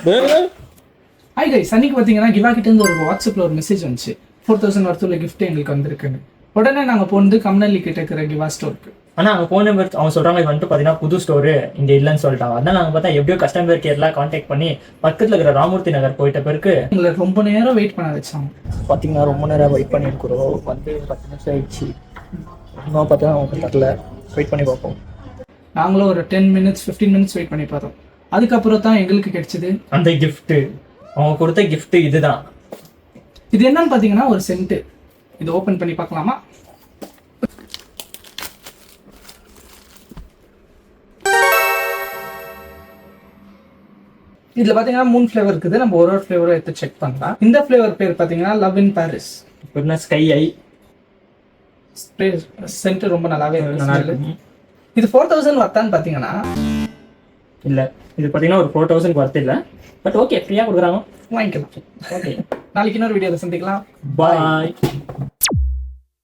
Hi guys, அன்னைக்கு பார்த்தீங்கன்னா கிவா கிட்ட இருந்து ஒரு வாட்ஸ்அப்பில் ஒரு மெசேஜ் வந்துச்சு. 4000 வரத்துல கிஃப்ட் எங்களுக்கு வந்திருக்குன்னு. உடனே நாங்கள் போனது கம்னல்லி கிட்ட இருக்கிற கிவா ஸ்டோருக்கு. ஆனால் அங்கே போன அவங்க சொல்கிறாங்க இது வந்துட்டு பார்த்தீங்கன்னா புது ஸ்டோரு இங்கே இல்லைன்னு சொல்லிட்டாங்க. அதனால் நாங்கள் பார்த்தா எப்படியோ கஸ்டமர் கேர்லாம் கான்டாக்ட் பண்ணி பக்கத்தில் இருக்கிற ராமூர்த்தி நகர் போயிட்ட பிறகு எங்களை ரொம்ப நேரம் வெயிட் பண்ண வச்சாங்க. பார்த்தீங்கன்னா ரொம்ப நேரம் வெயிட் பண்ணியிருக்கிறோம். வந்து 10 நிமிஷம் ஆயிடுச்சு. இன்னும் பார்த்தா அவங்க தரல. வெயிட் பண்ணி பார்ப்போம். நாங்களும் ஒரு 10 மினிட்ஸ் 15 மினிட்ஸ் வெயிட் பண்ணி பார்த்தோம். அதுக்கப்புறம் தான் எங்களுக்கு கிடைச்சது அந்த கிஃப்ட்டு. அவங்க கொடுத்த கிஃப்ட்டு இதுதான். இது என்னன்னு பார்த்தீங்கன்னா ஒரு சென்ட்டு. இது ஓப்பன் பண்ணி பார்க்கலாமா? இதுல பாத்தீங்கன்னா 3 ஃபிளேவர் இருக்குது. நம்ம ஒரு ஃபிளேவரும் எடுத்து செக் பண்ணலாம். இந்த ஃபிளேவர் பேர் பாத்தீங்கன்னா லவ் இன் பாரிஸ். இப்போ ஸ்கை ஐ ஸ்ப்ரே சென்ட் ரொம்ப நல்லாவே நல்லா இருக்கு. இருக்கு. இது 4000 வர்த்தான்னு பாத்தீங்கன்னா இல்லை, இது பார்த்தீங்கன்னா ஒரு 4000 ஒர்த் இல்லை. பட் ஓகே, ஃப்ரீயாக கொடுக்குறாங்க, வாங்கிக்கலாம். ஓகே. நாளைக்கு இன்னொரு வீடியோவில் சந்திக்கலாம். பாய்.